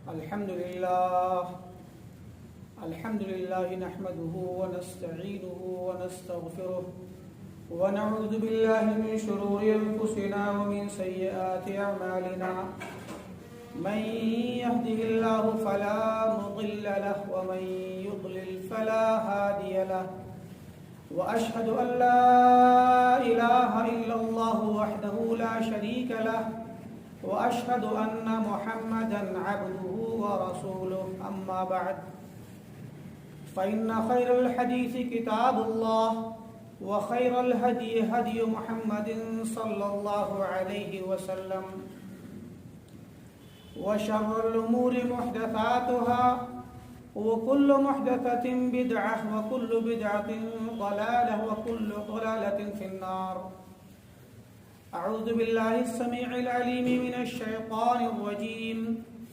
الحمد لله نحمده ونستعينه ونستغفره ونعوذ بالله من شرور أنفسنا ومن سيئات أعمالنا من يهده الله فلا مضل له ومن يضلل فلا هادي له وأشهد أن لا إله إلا الله وحده لا شريك له وأشهد أن محمدا عبده ورسوله أما بعد فإن خير الحديث كتاب الله وخير الهدي هدي محمد صلى الله عليه وسلم وشر الأمور محدثاتها وكل محدثة بدعة وكل بدعة ضلالة وكل ضلالة في النار. أعوذ بالله السميع العليم من الشيطان الرجيم.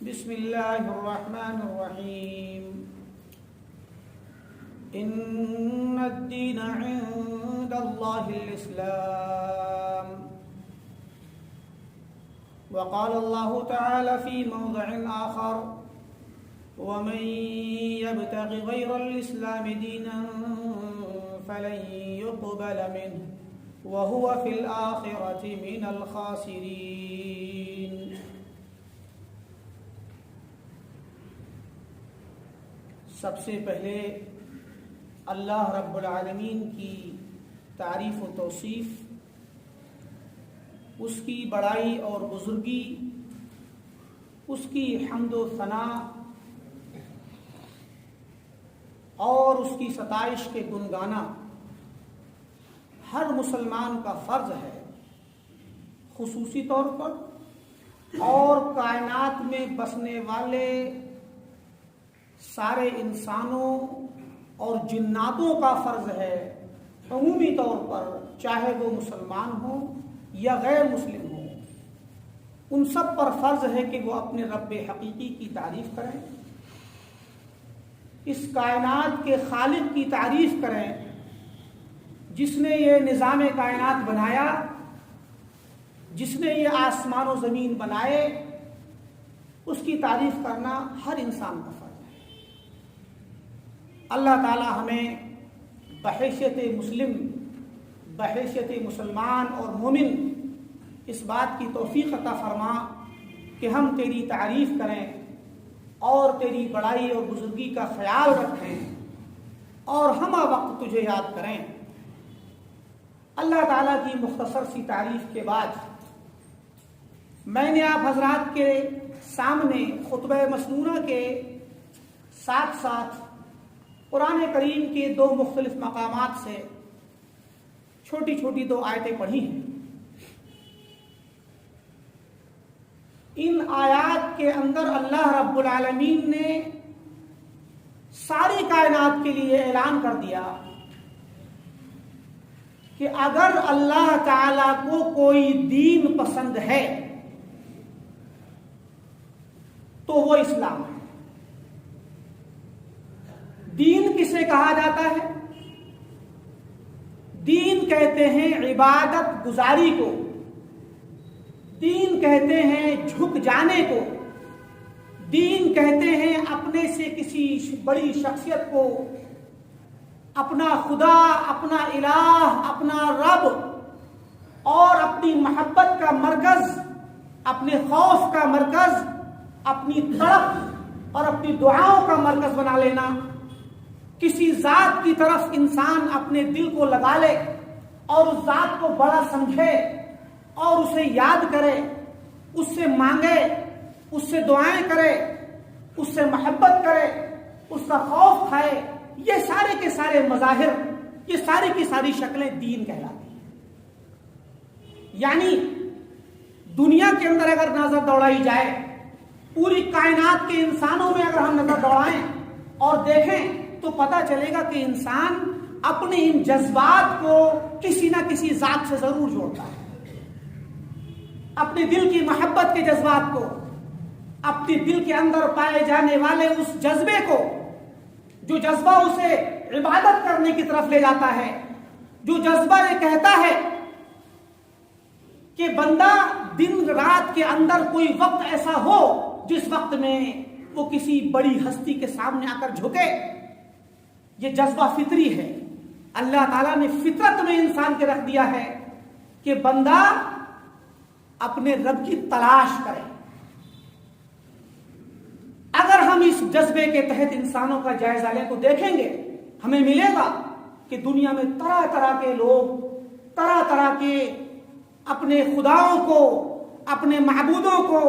بسم الله الرحمن الرحيم. إن الدين عند الله الإسلام. وقال الله تعالى في موضع آخر: ومن يبتغ غير الإسلام دينا فلن يقبل منه وهو في الآخرة من الخاسرين. سب سے پہلے اللہ رب العالمین کی تعریف و توصیف، اس کی بڑائی اور بزرگی، اس کی حمد و ثنا اور اس کی ستائش کے گن گانا ہر مسلمان کا فرض ہے، خصوصی طور پر، اور کائنات میں بسنے والے سارے انسانوں اور جناتوں کا فرض ہے عمومی طور پر، چاہے وہ مسلمان ہوں یا غیر مسلم ہوں، ان سب پر فرض ہے کہ وہ اپنے رب حقیقی کی تعریف کریں، اس کائنات کے خالق کی تعریف کریں جس نے یہ نظام کائنات بنایا، جس نے یہ آسمان و زمین بنائے، اس کی تعریف کرنا ہر انسان کا فرض ہے۔ اللہ تعالی ہمیں بحیثیت مسلم، بحیثیت مسلمان اور مومن اس بات کی توفیق عطا فرما کہ ہم تیری تعریف کریں اور تیری بڑائی اور بزرگی کا خیال رکھیں اور ہمہ وقت تجھے یاد کریں۔ اللہ تعالیٰ کی مختصر سی تعریف کے بعد میں نے آپ حضرات کے سامنے خطبہ مسنونہ کے ساتھ ساتھ قرآن کریم کے دو مختلف مقامات سے چھوٹی چھوٹی دو آیتیں پڑھی ہیں۔ ان آیات کے اندر اللہ رب العالمین نے ساری کائنات کے لیے اعلان کر دیا کہ اگر اللہ تعالی کو کوئی دین پسند ہے تو وہ اسلام ہے۔ دین کسے کہا جاتا ہے؟ دین کہتے ہیں عبادت گزاری کو، دین کہتے ہیں جھک جانے کو، دین کہتے ہیں اپنے سے کسی بڑی شخصیت کو اپنا خدا، اپنا الہ، اپنا رب اور اپنی محبت کا مرکز، اپنے خوف کا مرکز، اپنی تڑپ اور اپنی دعاؤں کا مرکز بنا لینا۔ کسی ذات کی طرف انسان اپنے دل کو لگا لے اور اس ذات کو بڑا سمجھے اور اسے یاد کرے، اس سے مانگے، اس سے دعائیں کرے، اس سے محبت کرے، اس کا خوف کھائے، یہ سارے کے سارے مظاہر، یہ ساری کی ساری شکلیں دین کہلاتی ہیں۔ یعنی دنیا کے اندر اگر نظر دوڑائی جائے، پوری کائنات کے انسانوں میں اگر ہم نظر دوڑائیں اور دیکھیں تو پتہ چلے گا کہ انسان اپنے ان جذبات کو کسی نہ کسی ذات سے ضرور جوڑتا ہے۔ اپنے دل کی محبت کے جذبات کو، اپنے دل کے اندر پائے جانے والے اس جذبے کو، جو جذبہ اسے عبادت کرنے کی طرف لے جاتا ہے، جو جذبہ یہ کہتا ہے کہ بندہ دن رات کے اندر کوئی وقت ایسا ہو جس وقت میں وہ کسی بڑی ہستی کے سامنے آ کر جھکے، یہ جذبہ فطری ہے۔ اللہ تعالیٰ نے فطرت میں انسان کے رکھ دیا ہے کہ بندہ اپنے رب کی تلاش کرے۔ اگر ہم اس جذبے کے تحت انسانوں کا جائزہ لیں تو دیکھیں گے، ہمیں ملے گا کہ دنیا میں طرح طرح کے لوگ طرح طرح کے اپنے خداؤں کو، اپنے معبودوں کو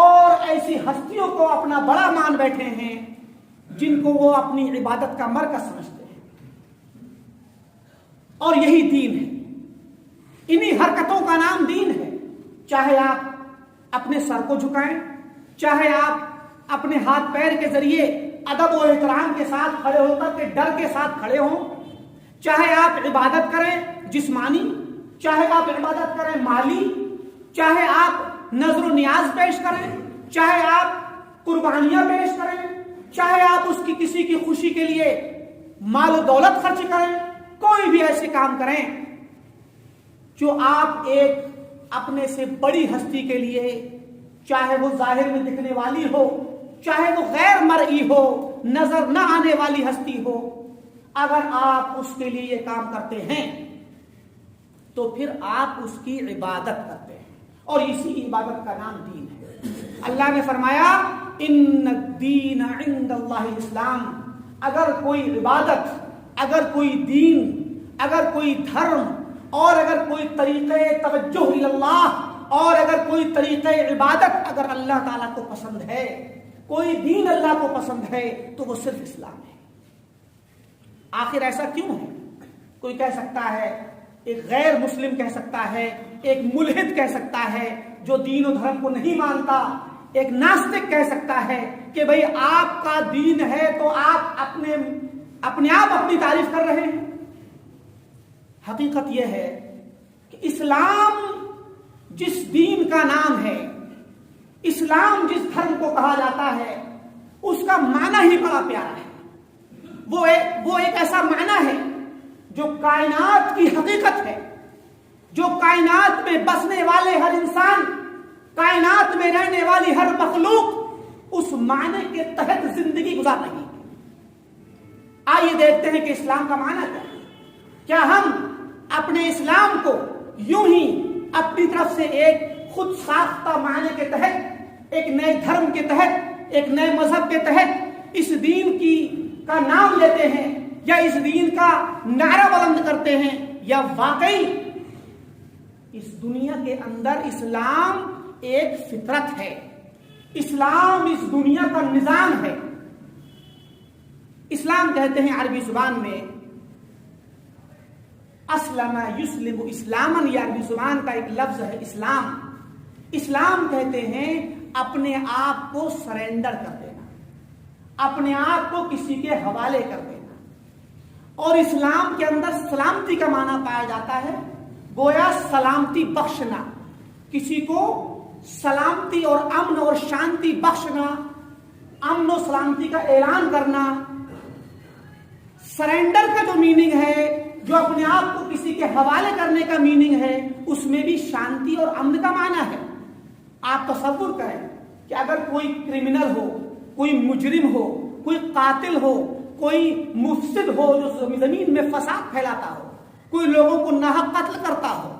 اور ایسی ہستیوں کو اپنا بڑا مان بیٹھے ہیں جن کو وہ اپنی عبادت کا مرکز سمجھتے ہیں، اور یہی دین ہے۔ انہی حرکتوں کا نام دین ہے۔ چاہے آپ اپنے سر کو جھکائیں، چاہے آپ اپنے ہاتھ پیر کے ذریعے ادب و احترام کے ساتھ کھڑے ہو کر کے ڈر کے ساتھ کھڑے ہوں، چاہے آپ عبادت کریں جسمانی، چاہے آپ عبادت کریں مالی، چاہے آپ نظر و نیاز پیش کریں، چاہے آپ قربانیاں پیش کریں، چاہے آپ اس کی کسی کی خوشی کے لیے مال و دولت خرچ کریں، کوئی بھی ایسے کام کریں جو آپ ایک اپنے سے بڑی ہستی کے لیے، چاہے وہ ظاہر میں دکھنے والی ہو، چاہے وہ غیر مرئی ہو، نظر نہ آنے والی ہستی ہو، اگر آپ اس کے لیے یہ کام کرتے ہیں تو پھر آپ اس کی عبادت کرتے ہیں، اور اسی عبادت کا نام دین ہے۔ اللہ نے فرمایا ان الدین عند اللہ الاسلام، اگر کوئی عبادت، اگر کوئی دین، اگر کوئی دھرم، اور اگر کوئی طریقہ توجہ اللہ، اور اگر کوئی طریقہ عبادت اگر اللہ تعالیٰ کو پسند ہے، کوئی دین اللہ کو پسند ہے، تو وہ صرف اسلام ہے۔ آخر ایسا کیوں ہے؟ کوئی کہہ سکتا ہے، ایک غیر مسلم کہہ سکتا ہے، ایک ملحد کہہ سکتا ہے جو دین و دھرم کو نہیں مانتا، ایک ناستک کہہ سکتا ہے کہ بھئی آپ کا دین ہے تو آپ اپنے آپ اپنی تعریف کر رہے ہیں۔ حقیقت یہ ہے کہ اسلام جس دین کا نام ہے، اسلام جس دھرم کو کہا جاتا ہے، اس کا معنی ہی بڑا پیارا ہے۔ وہ ایک ایسا معنی ہے جو کائنات کی حقیقت ہے، جو کائنات میں بسنے والے ہر انسان، کائنات میں رہنے والی ہر مخلوق اس معنی کے تحت زندگی گزار رہی ہے۔ آئیے دیکھتے ہیں کہ اسلام کا معنی کیا ہے۔ کیا ہم اپنے اسلام کو یوں ہی اپنی طرف سے ایک خود ساختہ معنی کے تحت، ایک نئے دھرم کے تحت، ایک نئے مذہب کے تحت اس دین کا نام لیتے ہیں، یا اس دین کا نعرہ بلند کرتے ہیں، یا واقعی اس دنیا کے اندر اسلام ایک فطرت ہے، اسلام اس دنیا کا نظام ہے؟ اسلام کہتے ہیں عربی زبان میں اسلم یسلم اسلامن، یہ عربی زبان کا ایک لفظ ہے اسلام۔ اسلام کہتے ہیں اپنے آپ کو سرنڈر کر دینا، اپنے آپ کو کسی کے حوالے کر دینا۔ اور اسلام کے اندر سلامتی کا معنی پایا جاتا ہے، گویا سلامتی بخشنا، کسی کو سلامتی اور امن اور شانتی بخشنا، امن و سلامتی کا اعلان کرنا۔ سرنڈر کا جو میننگ ہے، جو اپنے آپ کو کسی کے حوالے کرنے کا میننگ ہے، اس میں بھی شانتی اور امن کا معنی ہے۔ آپ تصور کریں کہ اگر کوئی کرمنل ہو، کوئی مجرم ہو، کوئی قاتل ہو، کوئی مفسد ہو جو زمین میں فساد پھیلاتا ہو، کوئی لوگوں کو ناحق قتل کرتا ہو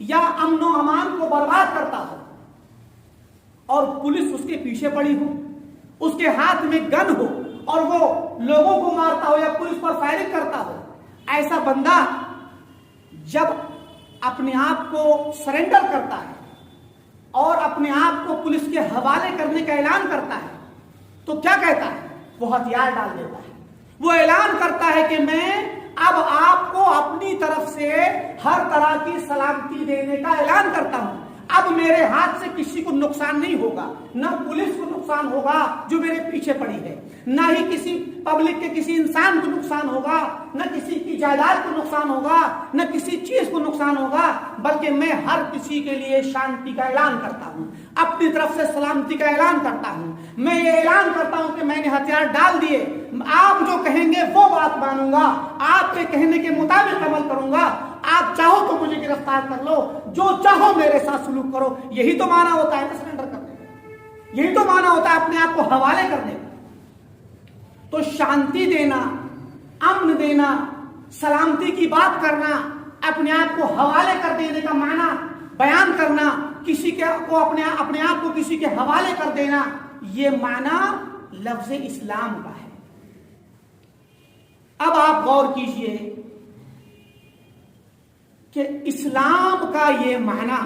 یا امن و امان کو برباد کرتا ہو، اور پولیس اس کے پیچھے پڑی ہو، اس کے ہاتھ میں گن ہو اور وہ لوگوں کو مارتا ہو یا پولیس پر فائرنگ کرتا ہو، ایسا بندہ جب اپنے آپ کو سرنڈر کرتا ہے اور اپنے آپ کو پولیس کے حوالے کرنے کا اعلان کرتا ہے تو کیا کہتا ہے؟ وہ ہتھیار ڈال دیتا ہے، وہ اعلان کرتا ہے کہ میں اب آپ کو اپنی طرف سے ہر طرح کی سلامتی دینے کا اعلان کرتا ہوں۔ اب میرے ہاتھ سے کسی کو نقصان نہیں ہوگا، نہ پولیس کو نقصان ہوگا جو میرے پیچھے پڑی ہے، نہ ہی کسی پبلک کے کسی انسان کو نقصان ہوگا، نہ کسی کی جائیداد کو نقصان ہوگا، نہ کسی چیز کو نقصان ہوگا، بلکہ میں ہر کسی کے لیے شانتی کا اعلان کرتا ہوں، اپنی طرف سے سلامتی کا اعلان کرتا ہوں۔ میں یہ اعلان کرتا ہوں کہ میں نے ہتھیار ڈال دیے، آپ جو کہیں گے وہ بات مانوں گا، آپ کے کہنے کے مطابق عمل کروں گا، آپ چاہو تو مجھے گرفتار کر لو، جو چاہو میرے ساتھ سلوک کرو۔ یہی تو معنی ہوتا ہے سرنڈر کرنے کا۔ یہی تو معنی ہوتا ہے اپنے آپ کو حوالے کرنے کا. تو شانتی دینا، امن دینا، سلامتی کی بات کرنا، اپنے آپ کو حوالے کر دینے کا معنی بیان کرنا، کسی کو اپنے آپ کو کسی کے حوالے کر دینا، یہ معنی لفظ اسلام کا ہے. اب آپ غور کیجئے کہ اسلام کا یہ معنی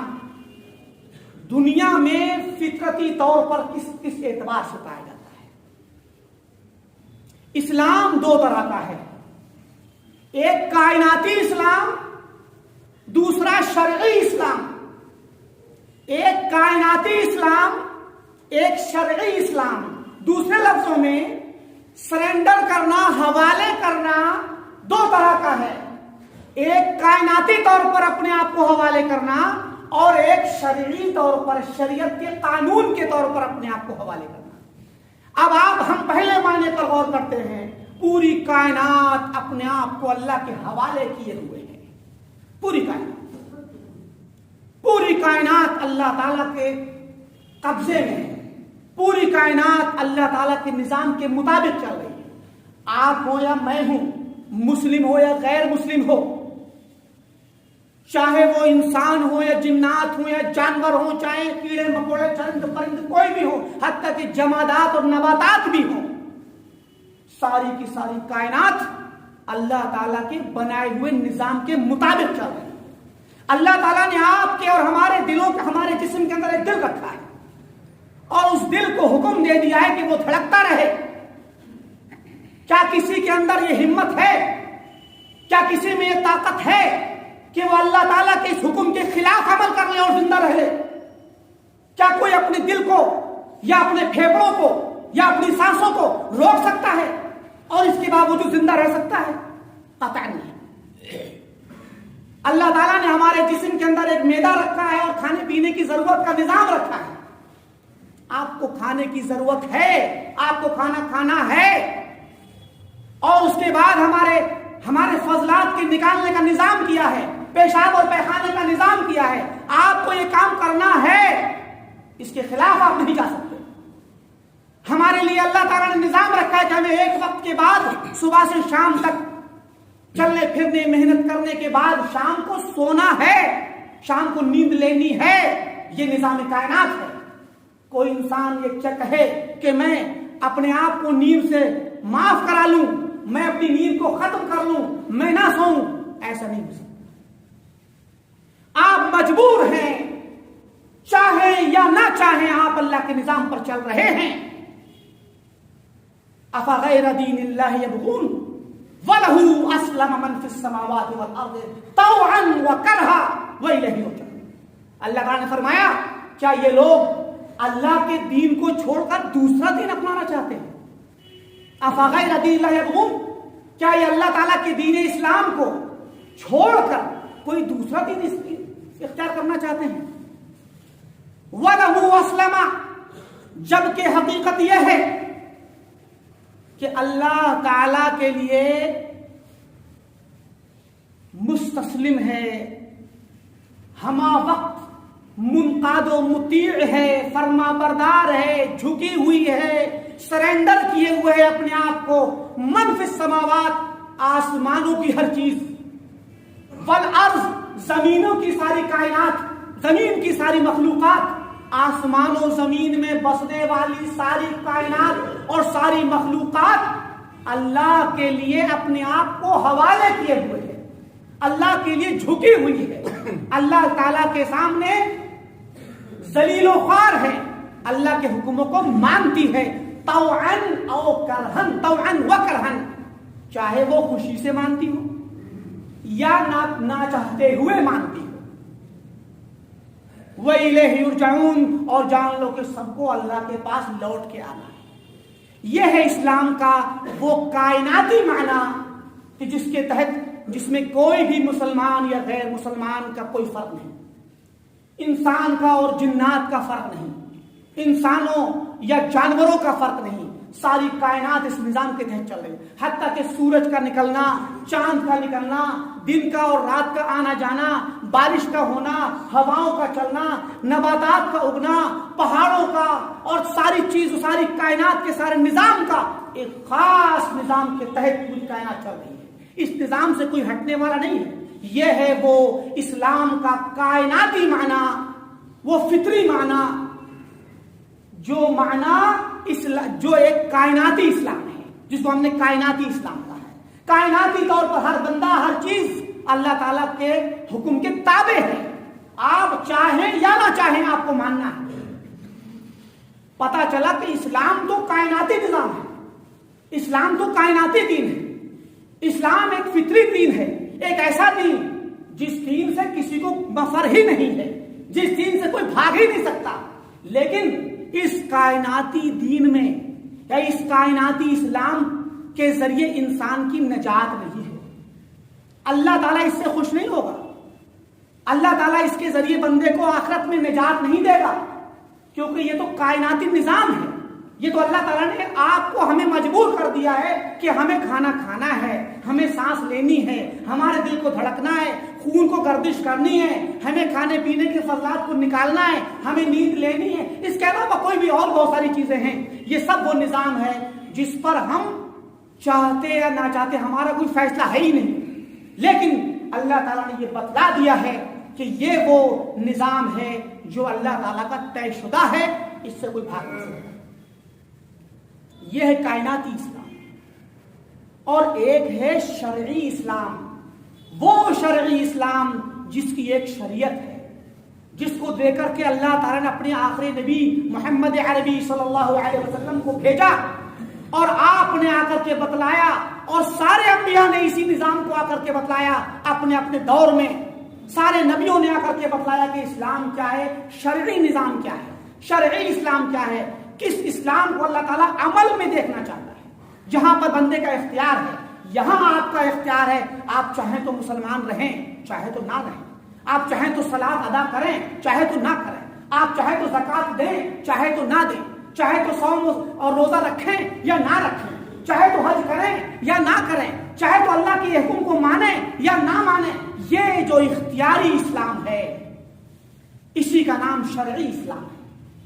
دنیا میں فطرتی طور پر کس اعتبار سے پایا جاتا ہے. اسلام دو طرح کا ہے، ایک کائناتی اسلام، دوسرا شرعی اسلام. ایک کائناتی اسلام، ایک شرعی اسلام. دوسرے لفظوں میں سرنڈر کرنا، حوالے کرنا دو طرح کا ہے. ایک کائناتی طور پر اپنے آپ کو حوالے کرنا، اور ایک شرعی طور پر، شریعت کے قانون کے طور پر اپنے آپ کو حوالے کرنا. اب ہم پہلے معنی پر غور کرتے ہیں. پوری کائنات اپنے آپ کو اللہ کے حوالے کیے ہوئے ہیں. پوری کائنات اللہ تعالیٰ کے قبضے میں ہے. پوری کائنات اللہ تعالیٰ کے نظام کے مطابق چل رہی ہے. آپ ہو یا میں ہوں، مسلم ہو یا غیر مسلم ہو، چاہے وہ انسان ہو یا جنات ہو یا جانور ہو، چاہے کیڑے مکوڑے، چرند پرند کوئی بھی ہو، حتیٰ کہ جمادات اور نباتات بھی ہوں، ساری کی ساری کائنات اللہ تعالیٰ کے بنائے ہوئے نظام کے مطابق چل رہی ہے. اللہ تعالیٰ نے آپ کے اور ہمارے دلوں کے، ہمارے جسم کے اندر ایک دل رکھا ہے، اور اس دل کو حکم دے دیا ہے کہ وہ دھڑکتا رہے. کیا کسی کے اندر یہ ہمت ہے، کیا کسی میں یہ طاقت ہے کہ وہ اللہ تعالیٰ کے اس حکم کے خلاف عمل کر لے اور زندہ رہے؟ کیا کوئی اپنے دل کو یا اپنے پھیپھڑوں کو یا اپنی سانسوں کو روک سکتا ہے اور اس کے باوجود زندہ رہ سکتا ہے؟ قطعاً نہیں. اللہ تعالیٰ نے ہمارے جسم کے اندر ایک معدہ رکھا ہے اور کھانے پینے کی ضرورت کا نظام رکھا ہے. آپ کو کھانے کی ضرورت ہے، آپ کو کھانا ہے، اور اس کے بعد ہمارے فضلات کے نکالنے کا نظام کیا ہے، پیشاب اور پیخانے کا نظام کیا ہے. آپ کو یہ کام کرنا ہے، اس کے خلاف آپ نہیں جا سکتے. ہمارے لیے اللہ تعالیٰ نے نظام رکھا ہے کہ ہمیں ایک وقت کے بعد، صبح سے شام تک چلنے پھرنے، محنت کرنے کے بعد شام کو سونا ہے، شام کو نیند لینی ہے. یہ نظام کائنات ہے. کوئی انسان یہ کہے کہ میں اپنے آپ کو نیند سے معاف کرا لوں، میں اپنی نیند کو ختم کر لوں، میں نہ سوؤں، ایسا نہیں ہو سکتا. آپ مجبور ہیں، چاہیں یا نہ چاہیں، آپ اللہ کے نظام پر چل رہے ہیں. افغیر دین اللہ یبغون وَلَهُ أَسْلَمَ مَنْ فِي السَّمَاوَاتِ وَالْأَرْضِ طَوْعًا وَكَرْهًا وَإِلَيْهِ يُرْجَعُونَ. اللہ تعالیٰ نے فرمایا کیا یہ لوگ اللہ کے دین کو چھوڑ کر دوسرا دین اپنانا چاہتے ہیں؟ افغیر دین اللہ یبغون، کیا یہ اللہ تعالیٰ کے دین اسلام کو چھوڑ کر کوئی دوسرا دین اختیار کرنا چاہتے ہیں؟ وَلَهُ أَسْلَمَ، جبکہ حقیقت یہ ہے کہ اللہ تعالی کے لیے مستسلم ہے، ہما وقت منقاد و مطیع ہے، فرما بردار ہے، جھکی ہوئی ہے، سرنڈر کیے ہوئے ہے اپنے آپ کو. من فی السماوات، آسمانوں کی ہر چیز، والارض، زمینوں کی ساری کائنات، زمین کی ساری مخلوقات، آسمان و زمین میں بسنے والی ساری کائنات اور ساری مخلوقات اللہ کے لیے اپنے آپ کو حوالے کیے ہوئے ہیں، اللہ کے لیے جھکی ہوئی ہے، اللہ تعالیٰ کے سامنے ذلیل و خوار ہے، اللہ کے حکموں کو مانتی ہے، طوعاً او کرہن، طوعاً و کرہن، چاہے وہ خوشی سے مانتی ہو یا نہ چاہتے ہوئے مانتی ہو. وَإِلَيْهِ يُرْجَعُونَ، اور جان لو کہ سب کو اللہ کے پاس لوٹ کے آنا ہے. یہ ہے اسلام کا وہ کائناتی معنی کہ جس میں کوئی بھی مسلمان یا غیر مسلمان کا کوئی فرق نہیں، انسان کا اور جنات کا فرق نہیں، انسانوں یا جانوروں کا فرق نہیں، ساری کائنات اس نظام کے تحت چل رہی ہے، حتیٰ کہ سورج کا نکلنا، چاند کا نکلنا، دن کا اور رات کا آنا جانا، بارش کا ہونا، ہواؤں کا چلنا، نباتات کا اگنا، پہاڑوں کا، اور ساری چیز، ساری کائنات کے سارے نظام کا ایک خاص نظام کے تحت پوری کائنات چل رہی ہے، اس نظام سے کوئی ہٹنے والا نہیں ہے۔ یہ ہے وہ اسلام کا کائناتی معنی، وہ فطری معنی، جو ایک کائناتی اسلام ہے، جس کو ہم نے کائناتی اسلام کہا ہے۔ کائناتی طور پر ہر بندہ، ہر چیز اللہ تعالیٰ کے حکم کے تابع ہے، آپ چاہیں یا نہ چاہیں آپ کو ماننا ہے۔ پتا چلا کہ اسلام تو کائناتی نظام ہے، اسلام تو کائناتی دین ہے، اسلام ایک فطری دین ہے، ایک ایسا دین جس دین سے کسی کو مفر ہی نہیں ہے، جس دین سے کوئی بھاگ ہی نہیں سکتا۔ لیکن اس کائناتی دین میں یا اس کائناتی اسلام کے ذریعے انسان کی نجات نہیں ہے۔ اللہ تعالیٰ اس سے خوش نہیں ہوگا، اللہ تعالیٰ اس کے ذریعے بندے کو آخرت میں نجات نہیں دے گا، کیونکہ یہ تو کائناتی نظام ہے۔ یہ تو اللہ تعالیٰ نے آپ کو ہمیں مجبور کر دیا ہے کہ ہمیں کھانا کھانا ہے، ہمیں سانس لینی ہے، ہمارے دل کو دھڑکنا ہے، خون کو گردش کرنی ہے، ہمیں کھانے پینے کے فضلات کو نکالنا ہے، ہمیں نیند لینی ہے، اس کے علاوہ کوئی بھی اور بہت ساری چیزیں ہیں۔ یہ سب وہ نظام ہے جس پر ہم چاہتے یا نہ چاہتے ہمارا کوئی فیصلہ ہے ہی نہیں، لیکن اللہ تعالیٰ نے یہ بتلا دیا ہے کہ یہ وہ نظام ہے جو اللہ تعالیٰ کا طے شدہ ہے، اس سے کوئی بھاگ نہیں سکتا۔ یہ ہے کائناتی اسلام، اور ایک ہے شرعی اسلام، وہ شرعی اسلام جس کی ایک شریعت ہے، جس کو دے کر کے اللہ تعالیٰ نے اپنے آخری نبی محمد عربی صلی اللہ علیہ وسلم کو بھیجا، اور آپ نے آ کر کے بتلایا، اور سارے انبیاء نے اسی نظام کو آ کر کے بتلایا اپنے اپنے دور میں۔ سارے نبیوں نے آ کر کے بتلایا کہ اسلام کیا ہے، شرعی نظام کیا ہے، شرعی اسلام کیا ہے، کس اسلام کو اللہ تعالیٰ عمل میں دیکھنا چاہتا ہے۔ جہاں پر بندے کا اختیار ہے، یہاں آپ کا اختیار ہے، آپ چاہیں تو مسلمان رہیں، چاہے تو نہ رہیں، آپ چاہیں تو صلاۃ ادا کریں، چاہے تو نہ کریں، آپ چاہے تو زکوٰۃ دیں، چاہے تو نہ دیں، چاہے تو صوم اور روزہ رکھیں یا نہ رکھیں، چاہے تو حج کریں یا نہ کریں، چاہے تو اللہ کے حکم کو مانیں یا نہ مانیں۔ یہ جو اختیاری اسلام ہے، اسی کا نام شرعی اسلام ہے،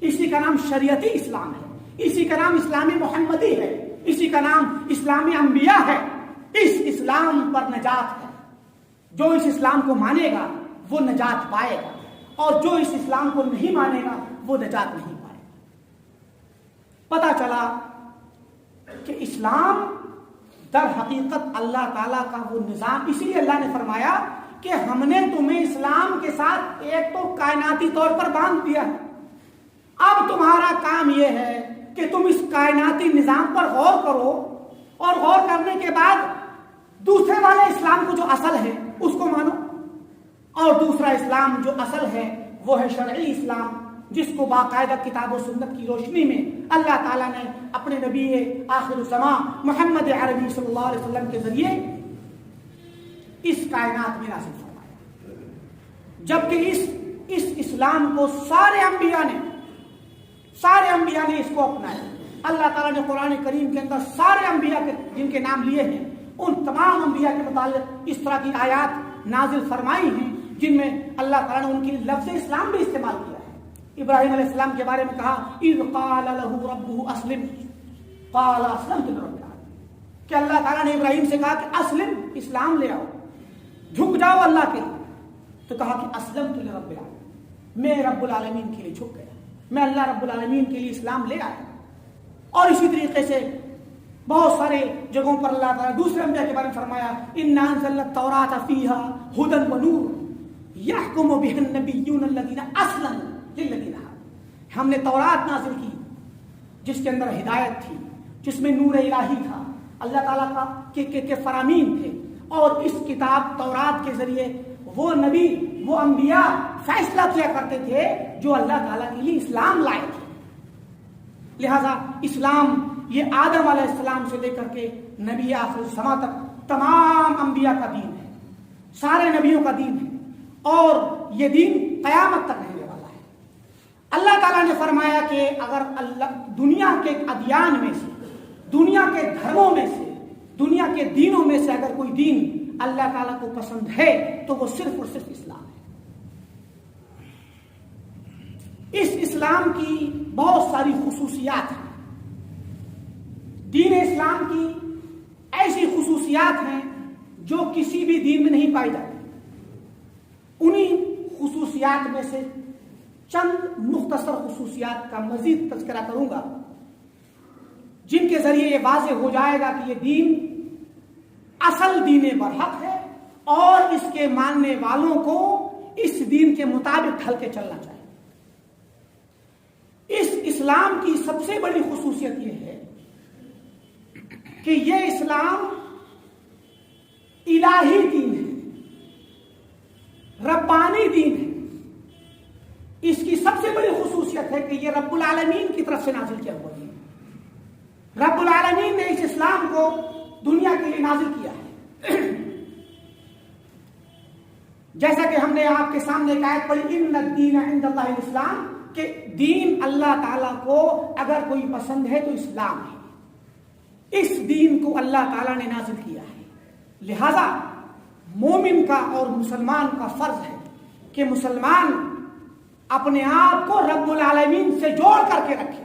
اسی کا نام شریعتی اسلام ہے، اسی کا نام اسلامی محمدی ہے، اسی کا نام اسلامی انبیاء ہے۔ اس اسلام پر نجات ہے، جو اس اسلام کو مانے گا وہ نجات پائے گا، اور جو اس اسلام کو نہیں مانے گا وہ نجات نہیں پائے گا۔ پتہ چلا کہ اسلام در حقیقت اللہ تعالیٰ کا وہ نظام، اسی لیے اللہ نے فرمایا کہ ہم نے تمہیں اسلام کے ساتھ ایک تو کائناتی طور پر باندھ دیا ہے، اب تمہارا کام یہ ہے کہ تم اس کائناتی نظام پر غور کرو، اور غور کرنے کے بعد دوسرے والے اسلام کو جو اصل ہے اس کو مانو، اور دوسرا اسلام جو اصل ہے وہ ہے شرعی اسلام، جس کو باقاعدہ کتاب و سنت کی روشنی میں اللہ تعالیٰ نے اپنے نبی آخر الزمان محمد عربی صلی اللہ علیہ وسلم کے ذریعے اس کائنات میں نازل فرمایا، جبکہ اس اسلام کو سارے انبیاء نے اس کو اپنایا۔ اللہ تعالیٰ نے قرآن کریم کے اندر سارے انبیاء کے جن کے نام لیے ہیں، ان تمام انبیاء کے متعلق اس طرح کی آیات نازل فرمائی ہیں جن میں اللہ تعالیٰ نے ان کی لفظ اسلام بھی استعمال کیا ہے۔ ابراہیم علیہ السلام کے بارے میں کہا اذ قال له ربه اسلم قال اسلمت لرب العالمین، کہ اللہ تعالیٰ نے ابراہیم سے کہا کہ اسلم، اسلام لے آؤ، جھک جاؤ اللہ کے لیے، تو کہا کہ اسلمت لرب العالمین، میں رب العالمین کے لیے جھک گیا، میں اللہ رب العالمین کے لیے اسلام لے آیا۔ اور اسی طریقے سے بہت سارے جگہوں پر اللہ تعالیٰ دوسرے انبیاء کے بارے میں فرمایا انا انزلنا التوراۃ فیہا ھدی ونور یحکم بها النبیون الذین اسلموا للذین ہادوا، ہم نے تورات نازل کی جس کے اندر ہدایت تھی، جس میں نور الہی تھا، اللہ تعالیٰ کا کے فرامین تھے، اور اس کتاب تورات کے ذریعے وہ نبی، وہ انبیاء فیصلہ کیا کرتے تھے جو اللہ تعالیٰ کے لیے اسلام لائے تھے۔ لہذا اسلام یہ آدم علیہ السلام سے لے کر کے نبی آخر الزمان تک تمام انبیاء کا دین ہے، سارے نبیوں کا دین ہے، اور یہ دین قیامت تک رہنے والا ہے۔ اللہ تعالیٰ نے فرمایا کہ اگر دنیا کے ادیان میں سے، دنیا کے دھرموں میں سے، دنیا کے دینوں میں سے اگر کوئی دین اللہ تعالیٰ کو پسند ہے تو وہ صرف اور صرف اسلام ہے۔ اس اسلام کی بہت ساری خصوصیات ہیں۔ دین اسلام کی ایسی خصوصیات ہیں جو کسی بھی دین میں نہیں پائی جاتی۔ انہی خصوصیات میں سے چند مختصر خصوصیات کا مزید تذکرہ کروں گا، جن کے ذریعے یہ واضح ہو جائے گا کہ یہ دین اصل دین برحق ہے اور اس کے ماننے والوں کو اس دین کے مطابق ڈھل کے چلنا چاہیے۔ اس اسلام کی سب سے بڑی خصوصیت یہ ہے کہ یہ اسلام الہی دین ہے، ربانی دین ہے۔ اس کی سب سے بڑی خصوصیت ہے کہ یہ رب العالمین کی طرف سے نازل کیا ہوا ہے۔ رب العالمین نے اس اسلام کو دنیا کے لیے نازل کیا ہے۔ جیسا کہ ہم نے آپ کے سامنے ایک آیت پڑھی، ان الدین عند اللہ الاسلام، کہ دین اللہ تعالیٰ کو اگر کوئی پسند ہے تو اسلام ہے۔ اس دین کو اللہ تعالیٰ نے نازل کیا ہے، لہذا مومن کا اور مسلمان کا فرض ہے کہ مسلمان اپنے آپ کو رب العالمین سے جوڑ کر کے رکھے،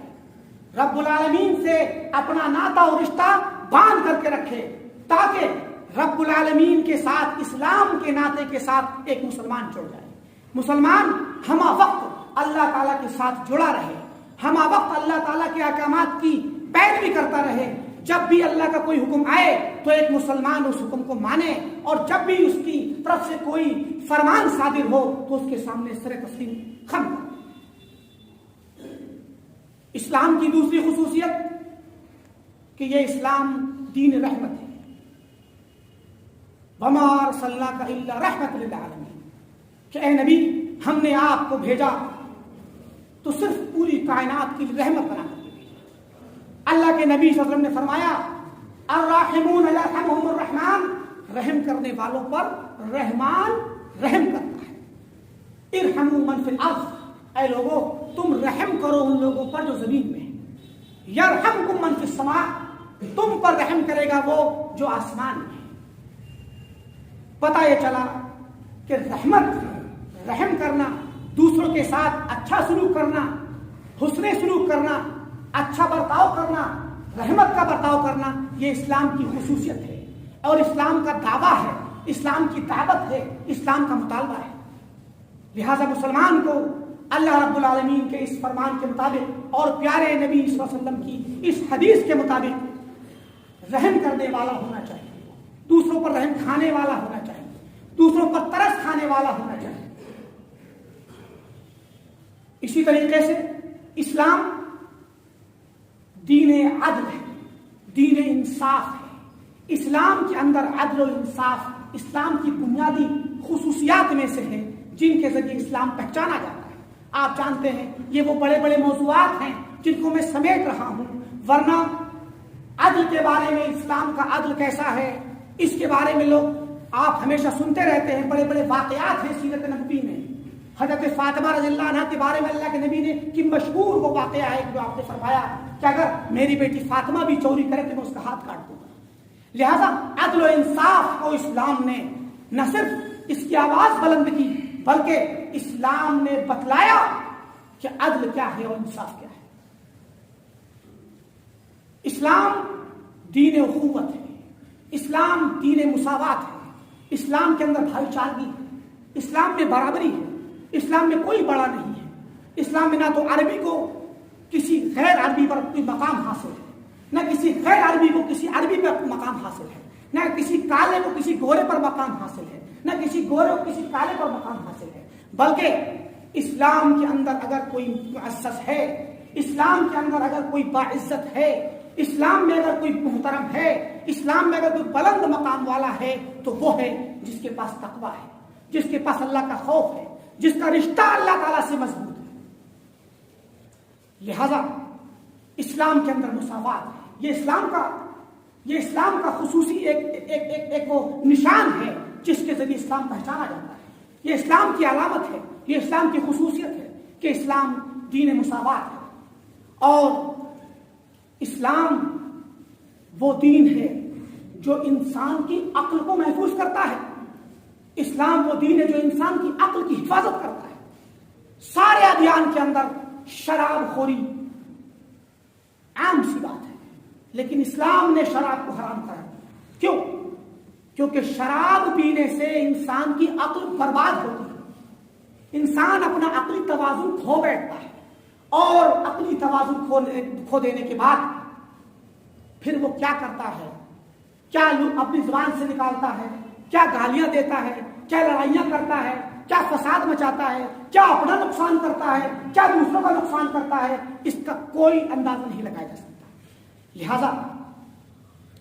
رب العالمین سے اپنا ناتا اور رشتہ باندھ کر کے رکھے، تاکہ رب العالمین کے ساتھ، اسلام کے ناطے کے ساتھ ایک مسلمان جڑ جائے۔ مسلمان ہمہ وقت اللہ تعالیٰ کے ساتھ جڑا رہے، ہمہ وقت اللہ تعالیٰ کے احکامات کی پیروی کرتا رہے۔ جب بھی اللہ کا کوئی حکم آئے تو ایک مسلمان اس حکم کو مانے، اور جب بھی اس کی طرف سے کوئی فرمان صادر ہو تو اس کے سامنے سر تسلیم خم کر۔ اسلام کی دوسری خصوصیت کہ یہ اسلام دین رحمت ہے۔ وما ارسلناک الا رحمۃ للعالمین، کہ اے نبی ہم نے آپ کو بھیجا تو صرف پوری کائنات کی رحمت بنا کر بھیجا۔ اللہ کے نبی صلی اللہ علیہ وسلم نے فرمایا، الراحمون یرحمہم الرحمن، رحم کرنے والوں پر رحمان رحم کرتا ہے۔ ارحموا من فی الارض، اے لوگوں تم رحم کرو ان لوگوں پر جو زمین میں ہیں۔ یرحمکم من فی السماء، تم پر رحم کرے گا وہ جو آسمان میں ہے۔ پتہ یہ چلا کہ رحمت، رحم کرنا، دوسروں کے ساتھ اچھا سلوک کرنا، حسن سلوک کرنا، اچھا برتاؤ کرنا، رحمت کا برتاؤ کرنا، یہ اسلام کی خصوصیت ہے اور اسلام کا دعویٰ ہے، اسلام کی دعوت ہے، اسلام کا مطالبہ ہے۔ لہذا مسلمان کو اللہ رب العالمین کے اس فرمان کے مطابق اور پیارے نبی صلی اللہ علیہ وسلم کی اس حدیث کے مطابق رحم کرنے والا ہونا چاہیے، دوسروں پر رحم کھانے والا ہونا چاہیے، دوسروں پر ترس کھانے والا ہونا چاہیے۔ اسی طریقے سے اسلام دین عدل ہے، دین انصاف ہے۔ اسلام کے اندر عدل و انصاف اسلام کی بنیادی خصوصیات میں سے ہے جن کے ذریعے اسلام پہچانا جاتا ہے۔ آپ جانتے ہیں یہ وہ بڑے بڑے موضوعات ہیں جن کو میں سمیٹ رہا ہوں، ورنہ عدل کے بارے میں، اسلام کا عدل کیسا ہے، اس کے بارے میں لوگ آپ ہمیشہ سنتے رہتے ہیں۔ بڑے بڑے واقعات ہیں سیرت نبوی میں۔ حضرت فاطمہ رضی اللہ عنہ کے بارے میں اللہ کے نبی نے کہ مشہور وہ واقعہ ہے جو آپ نے فرمایا کہ اگر میری بیٹی فاطمہ بھی چوری کرے تو میں اس کا ہاتھ کاٹ دوں گا۔ لہذا عدل و انصاف کو اسلام نے نہ صرف اس کی آواز بلند کی، بلکہ اسلام نے بتلایا کہ عدل کیا ہے اور انصاف کیا ہے۔ اسلام دین اخوت ہے، اسلام دین مساوات ہے، اسلام کے اندر بھائی چارگی ہے، اسلام میں برابری ہے، اسلام میں کوئی بڑا نہیں ہے۔ اسلام میں نہ تو عربی کو کسی غیر عربی پر کوئی مقام حاصل ہے، نہ کسی غیر عربی کو کسی عربی پر مقام حاصل ہے، نہ کسی کالے کو کسی گورے پر مقام حاصل ہے، نہ کسی گورے کو کسی کالے پر مقام حاصل ہے، بلکہ اسلام کے اندر اگر کوئی معزز ہے، اسلام کے اندر اگر کوئی باعزت ہے، اسلام میں اگر کوئی محترم ہے، اسلام میں اگر کوئی بلند مقام والا ہے تو وہ ہے جس کے پاس تقویٰ ہے، جس کے پاس اللہ کا خوف ہے، جس کا رشتہ اللہ تعالیٰ سے مضبوط ہے۔ لہذا اسلام کے اندر مساوات ہے، یہ اسلام کا خصوصی ایک وہ نشان ہے جس کے ذریعے اسلام پہچانا جاتا ہے۔ یہ اسلام کی علامت ہے، یہ اسلام کی خصوصیت ہے کہ اسلام دین مساوات ہے، اور اسلام وہ دین ہے جو انسان کی عقل کو محفوظ کرتا ہے، اسلام وہ دین ہے جو انسان کی عقل کی حفاظت کرتا ہے۔ سارے ادیان کے اندر شراب خوری عام سی بات ہے، لیکن اسلام نے شراب کو حرام کرا دیا۔ کیوں؟ کیونکہ شراب پینے سے انسان کی عقل برباد ہوتی ہے، انسان اپنا عقلی توازن کھو بیٹھتا ہے، اور عقلی توازن کھو دینے کے بعد پھر وہ کیا کرتا ہے، کیا اپنی زبان سے نکالتا ہے، کیا گالیاں دیتا ہے، کیا لڑائیاں کرتا ہے، کیا فساد مچاتا ہے، کیا اپنا نقصان کرتا ہے، کیا دوسروں کا نقصان کرتا ہے، اس کا کوئی اندازہ نہیں لگایا جا سکتا۔ لہذا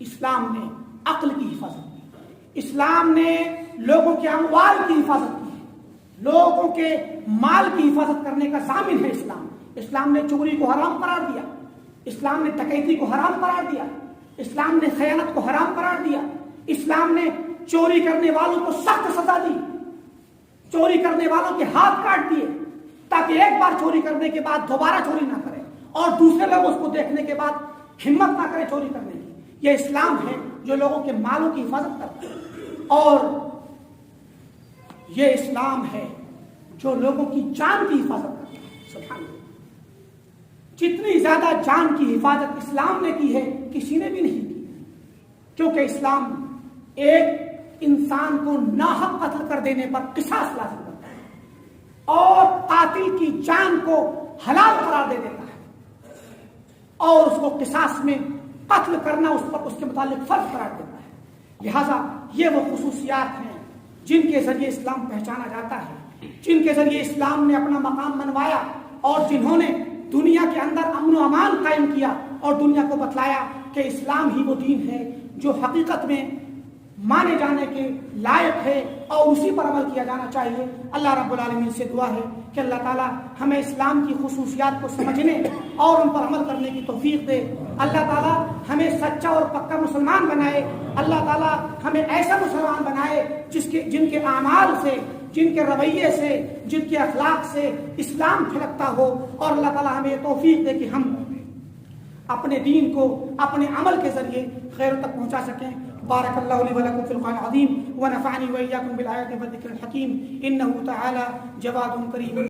اسلام نے عقل کی حفاظت کی، اسلام نے لوگوں کے اموال کی حفاظت کی، لوگوں کے مال کی حفاظت کرنے کا ضامن ہے اسلام۔ اسلام نے چوری کو حرام قرار دیا، اسلام نے ڈکیتی کو حرام قرار دیا، اسلام نے خیانت کو حرام قرار دیا، اسلام نے چوری کرنے والوں کو سخت سزا دی، چوری کرنے والوں کے ہاتھ کاٹ دیے تاکہ ایک بار چوری کرنے کے بعد دوبارہ چوری نہ کرے، اور دوسرے لوگ اس کو دیکھنے کے بعد ہمت نہ کرے چوری کرنے کی۔ یہ اسلام ہے جو لوگوں کے مالوں کی حفاظت کرتا ہے، اور یہ اسلام ہے جو لوگوں کی جان کی حفاظت کرتا ہے۔ سبحان اللہ، جتنی زیادہ جان کی حفاظت اسلام نے کی ہے کسی نے بھی نہیں کی، کیونکہ اسلام ایک انسان کو ناحق قتل کر دینے پر قصاص لازم کرتا ہے، اور قاتل کی جان کو حلال قرار دے دیتا ہے، اور اس کو قصاص میں قتل کرنا اس پر اس کے متعلق فرض قرار دیتا ہے۔ لہذا یہ وہ خصوصیات ہیں جن کے ذریعے اسلام پہچانا جاتا ہے، جن کے ذریعے اسلام نے اپنا مقام منوایا، اور جنہوں نے دنیا کے اندر امن و امان قائم کیا، اور دنیا کو بتلایا کہ اسلام ہی وہ دین ہے جو حقیقت میں مانے جانے کے لائق ہے، اور اسی پر عمل کیا جانا چاہیے۔ اللہ رب العالمین سے دعا ہے کہ اللہ تعالی ہمیں اسلام کی خصوصیات کو سمجھنے اور ان پر عمل کرنے کی توفیق دے۔ اللہ تعالی ہمیں سچا اور پکا مسلمان بنائے، اللہ تعالی ہمیں ایسا مسلمان بنائے جن کے اعمال سے، جن کے رویے سے، جن کے اخلاق سے اسلام کھلکتا ہو، اور اللہ تعالی ہمیں یہ توفیق دے کہ ہم اپنے دین کو اپنے عمل کے ذریعے خیر تک پہنچا سکیں۔ بارک اللہ لی ولکم فی القرآن العظیم ونفعنی وإیاکم بالآیات والذکر الحکیم، انہ تعالی جواد کریم۔